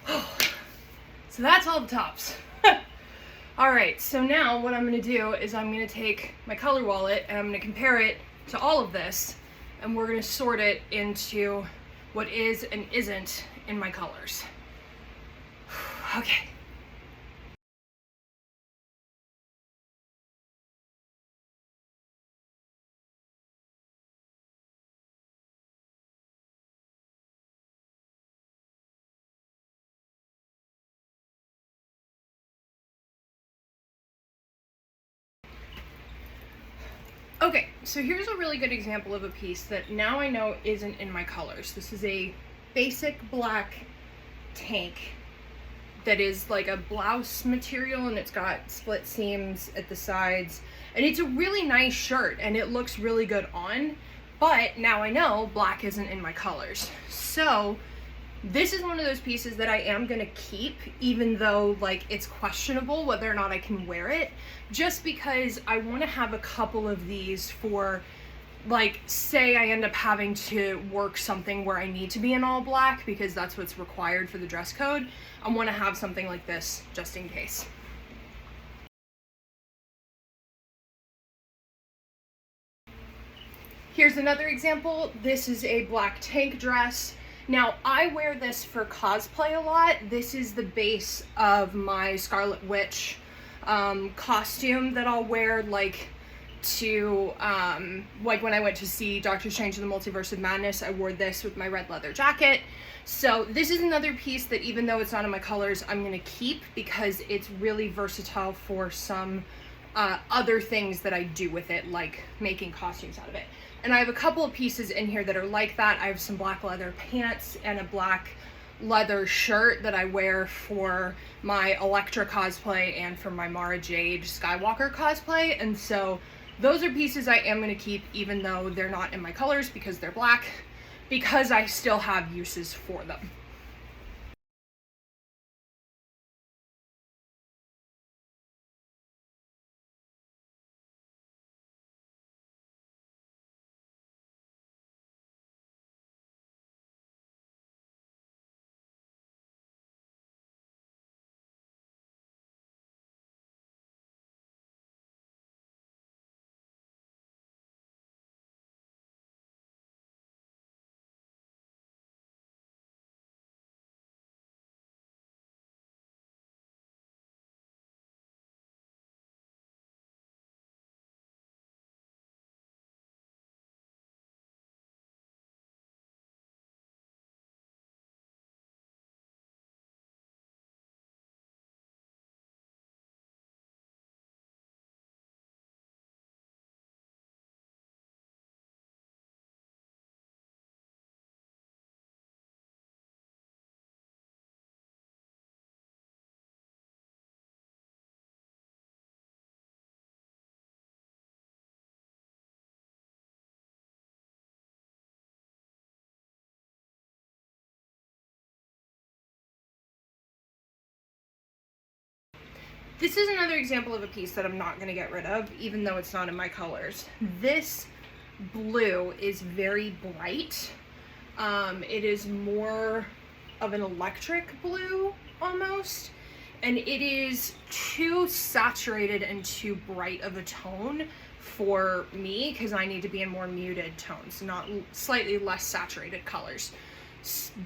So that's all the tops. All right, so now what I'm gonna do is I'm gonna take my color wallet and I'm gonna compare it to all of this, and we're gonna sort it into what is and isn't in my colors. Okay. Okay, so here's a really good example of a piece that now I know isn't in my colors. This is a basic black tank that is like a blouse material, and it's got split seams at the sides, and it's a really nice shirt and it looks really good on, but now I know black isn't in my colors. So this is one of those pieces that I am gonna keep, even though like it's questionable whether or not I can wear it, just because I want to have a couple of these for, like, say I end up having to work something where I need to be in all black because that's what's required for the dress code. I want to have something like this just in case. Here's another example. This is a black tank dress. Now, I wear this for cosplay a lot. This is the base of my Scarlet Witch costume that I'll wear, like, to, like when I went to see Doctor Strange in the Multiverse of Madness, I wore this with my red leather jacket. So this is another piece that, even though it's not in my colors, I'm gonna keep because it's really versatile for some other things that I do with it, like making costumes out of it. And I have a couple of pieces in here that are like that. I have some black leather pants and a black leather shirt that I wear for my Elektra cosplay and for my Mara Jade Skywalker cosplay. And so those are pieces I am going to keep, even though they're not in my colors because they're black, because I still have uses for them. This is another example of a piece that I'm not going to get rid of, even though it's not in my colors. This blue is very bright. It is more of an electric blue almost, and it is too saturated and too bright of a tone for me because I need to be in more muted tones, not slightly less saturated colors.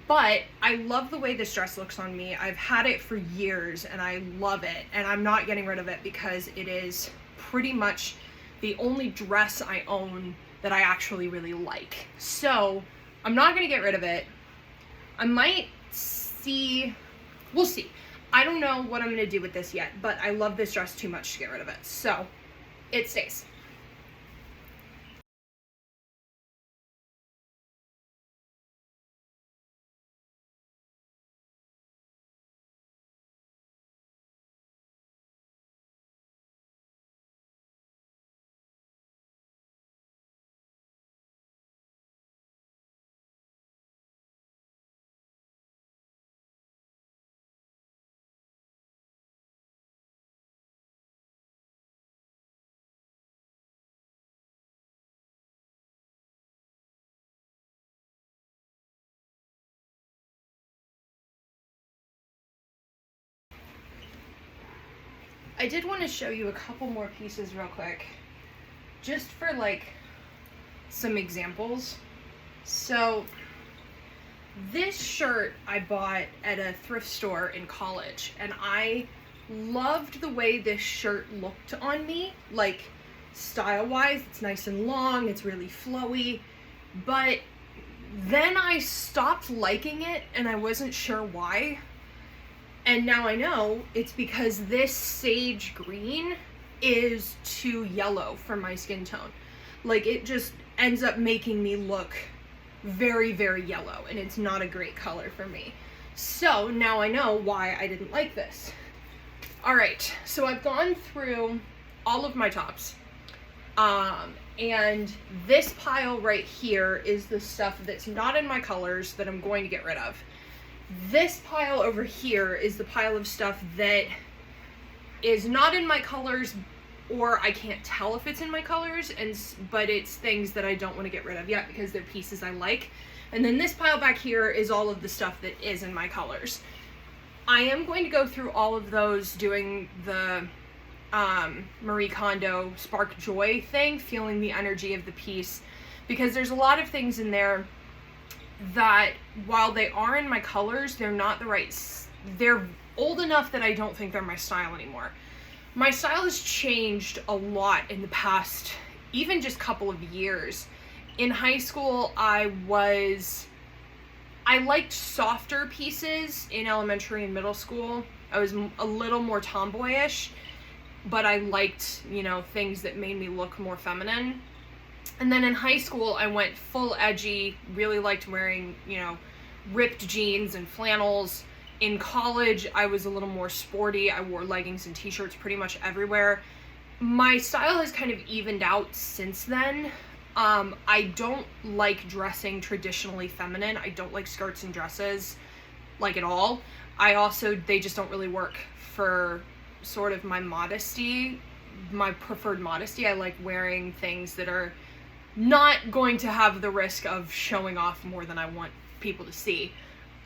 But I love the way this dress looks on me. I've had it for years and I love it, and I'm not getting rid of it because it is pretty much the only dress I own that I actually really like. So I'm not gonna get rid of it. I might see, we'll see. I don't know what I'm gonna do with this yet, but I love this dress too much to get rid of it. So it stays. I did want to show you a couple more pieces real quick, just for like some examples. So this shirt I bought at a thrift store in college, and I loved the way this shirt looked on me, like style-wise. It's nice and long, it's really flowy, but then I stopped liking it and I wasn't sure why. And now I know it's because this sage green is too yellow for my skin tone. Like, it just ends up making me look very, very yellow, and it's not a great color for me. So now I know why I didn't like this. All right, so I've gone through all of my tops. And this pile right here is the stuff that's not in my colors that I'm going to get rid of. This pile over here is the pile of stuff that is not in my colors, or I can't tell if it's in my colors, but it's things that I don't want to get rid of yet because they're pieces I like. And then this pile back here is all of the stuff that is in my colors. I am going to go through all of those doing the Marie Kondo Spark Joy thing, feeling the energy of the piece, because there's a lot of things in there that, while they are in my colors, they're not the right, they're old enough that I don't think they're my style anymore. My style has changed a lot in the past, even just couple of years. In high school, I liked softer pieces. In elementary and middle school, I was a little more tomboyish, but I liked, you know, things that made me look more feminine. And then in high school, I went full edgy, really liked wearing, you know, ripped jeans and flannels. In college, I was a little more sporty. I wore leggings and t-shirts pretty much everywhere. My style has kind of evened out since then. I don't like dressing traditionally feminine. I don't like skirts and dresses, like, at all. They just don't really work for sort of my modesty, my preferred modesty. I like wearing things that are not going to have the risk of showing off more than I want people to see.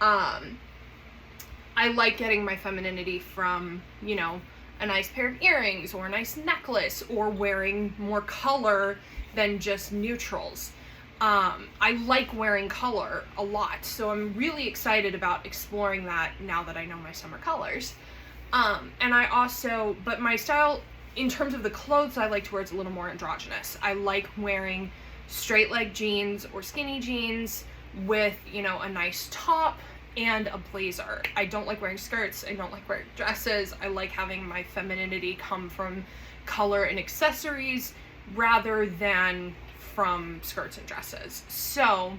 I like getting my femininity from, you know, a nice pair of earrings or a nice necklace, or wearing more color than just neutrals. I like wearing color a lot, so I'm really excited about exploring that now that I know my summer colors. But my style, in terms of the clothes I like to wear, it's a little more androgynous. I like wearing straight leg jeans or skinny jeans with, you know, a nice top and a blazer. I don't like wearing skirts. I don't like wearing dresses. I like having my femininity come from color and accessories rather than from skirts and dresses. So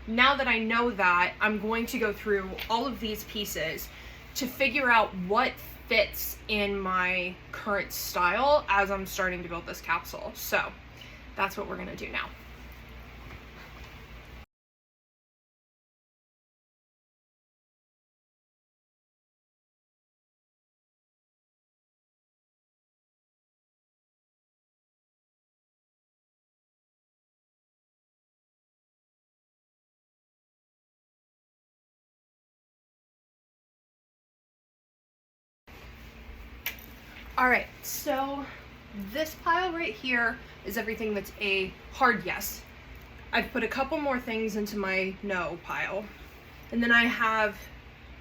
now that I know that, I'm going to go through all of these pieces to figure out what fits in my current style as I'm starting to build this capsule. So that's what we're gonna do now. All right, so this pile right here is everything that's a hard yes. I've put a couple more things into my no pile, and then I have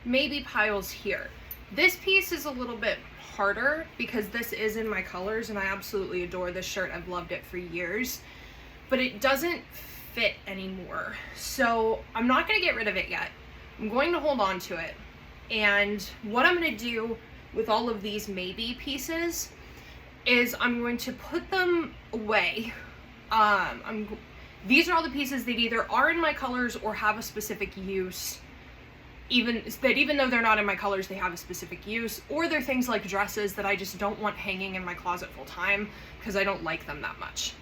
maybe piles here. This piece is a little bit harder because this is in my colors, and I absolutely adore this shirt. I've loved it for years, but it doesn't fit anymore. So I'm not gonna get rid of it yet. I'm going to hold on to it. And what I'm gonna do with all of these maybe pieces is I'm going to put them away. These are all the pieces that either are in my colors or have a specific use, even though they're not in my colors, they have a specific use, or they're things like dresses that I just don't want hanging in my closet full time because I don't like them that much.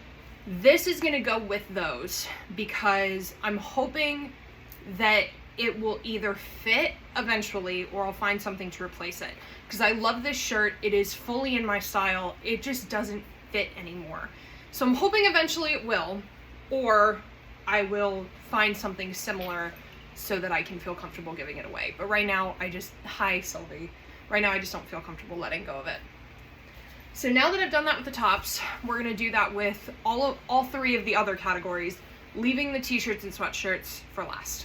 This is gonna go with those because I'm hoping that it will either fit eventually or I'll find something to replace it. Because I love this shirt, it is fully in my style, it just doesn't fit anymore. So I'm hoping eventually it will, or I will find something similar so that I can feel comfortable giving it away. But right now, hi Sylvie, right now I just don't feel comfortable letting go of it. So now that I've done that with the tops, we're gonna do that with all three of the other categories, leaving the t-shirts and sweatshirts for last.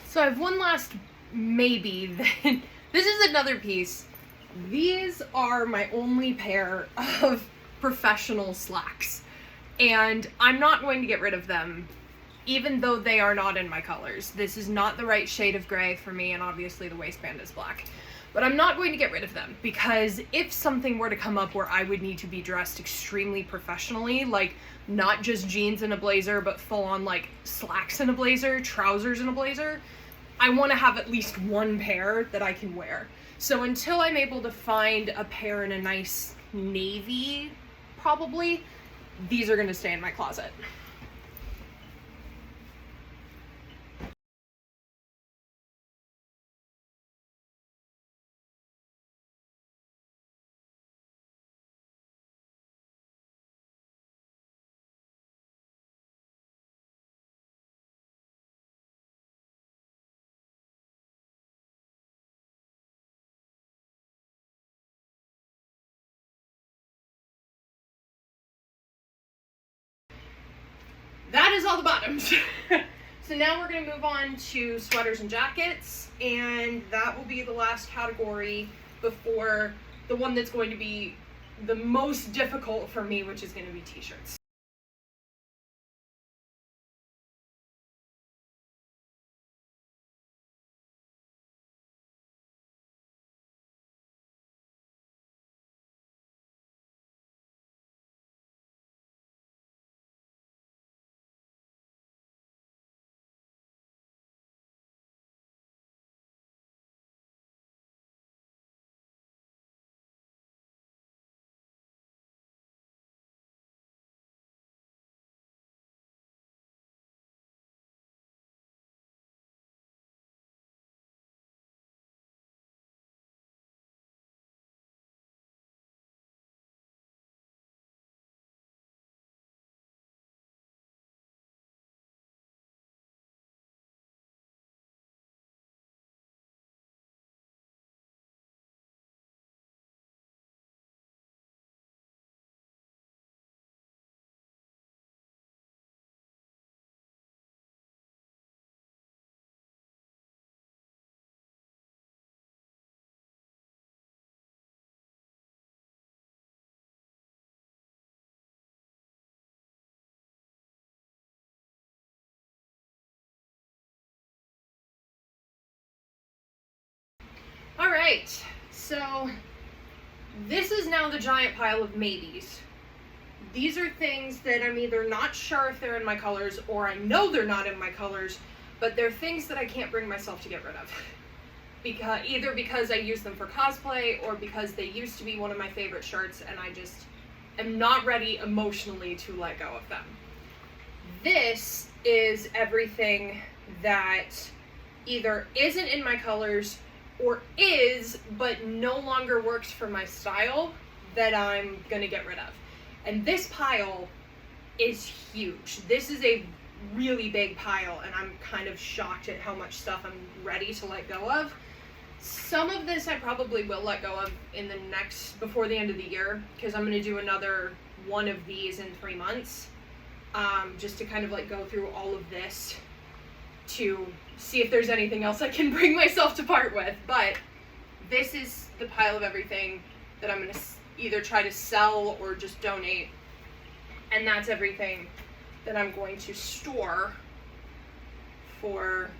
So I have one last maybe. Then this is another piece. These are my only pair of professional slacks, and I'm not going to get rid of them, even though they are not in my colors. This is not the right shade of gray for me, and obviously the waistband is black. But I'm not going to get rid of them, because if something were to come up where I would need to be dressed extremely professionally, like not just jeans and a blazer, but full on like slacks and a blazer, trousers and a blazer, I want to have at least one pair that I can wear. So until I'm able to find a pair in a nice navy, probably, these are going to stay in my closet. That is all the bottoms. So now we're going to move on to sweaters and jackets, and that will be the last category before the one that's going to be the most difficult for me, which is going to be t-shirts. All right, so this is now the giant pile of maybes. These are things that I'm either not sure if they're in my colors, or I know they're not in my colors, but they're things that I can't bring myself to get rid of. Either because I use them for cosplay, or because they used to be one of my favorite shirts and I just am not ready emotionally to let go of them. This is everything that either isn't in my colors or is, but no longer works for my style, that I'm gonna get rid of. And this pile is huge. This is a really big pile, and I'm kind of shocked at how much stuff I'm ready to let go of. Some of this I probably will let go of before the end of the year, because I'm gonna do another one of these in 3 months, just to kind of like go through all of this to see if there's anything else I can bring myself to part with. But this is the pile of everything that I'm going to either try to sell or just donate, and that's everything that I'm going to store for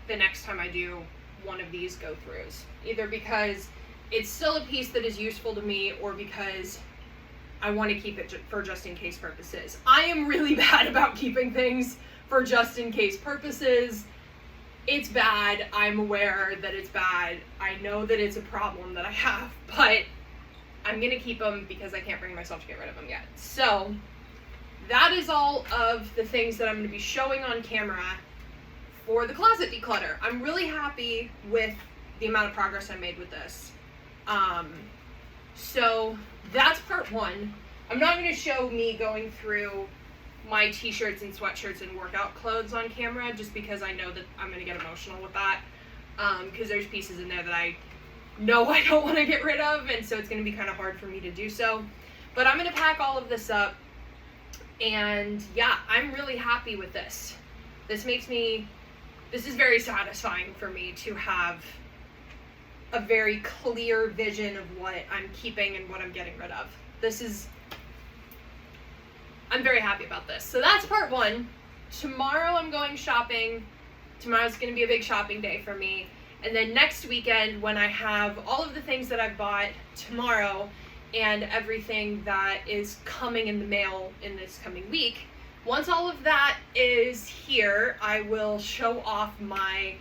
the next time I do one of these go-throughs, either because it's still a piece that is useful to me, or because I want to keep it for just in case purposes. I am really bad about keeping things for just in case purposes. It's bad. I'm aware that it's bad. I know that it's a problem that I have, but I'm going to keep them because I can't bring myself to get rid of them yet. So that is all of the things that I'm going to be showing on camera for the closet declutter. I'm really happy with the amount of progress I made with this. So that's part one. I'm not going to show me going through my t-shirts and sweatshirts and workout clothes on camera, just because I know that I'm going to get emotional with that, because there's pieces in there that I know I don't want to get rid of, and so it's going to be kind of hard for me to do so. But I'm going to pack all of this up, and yeah, I'm really happy with this. This is very satisfying for me to have a very clear vision of what I'm keeping and what I'm getting rid of. I'm very happy about this. So that's part one. Tomorrow I'm going shopping. Tomorrow's going to be a big shopping day for me. And then next weekend, when I have all of the things that I've bought tomorrow and everything that is coming in the mail in this coming week, once all of that is here, I will show off my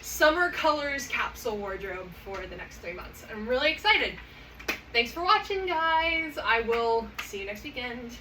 summer colors capsule wardrobe for the next 3 months. I'm really excited. Thanks for watching, guys. I will see you next weekend.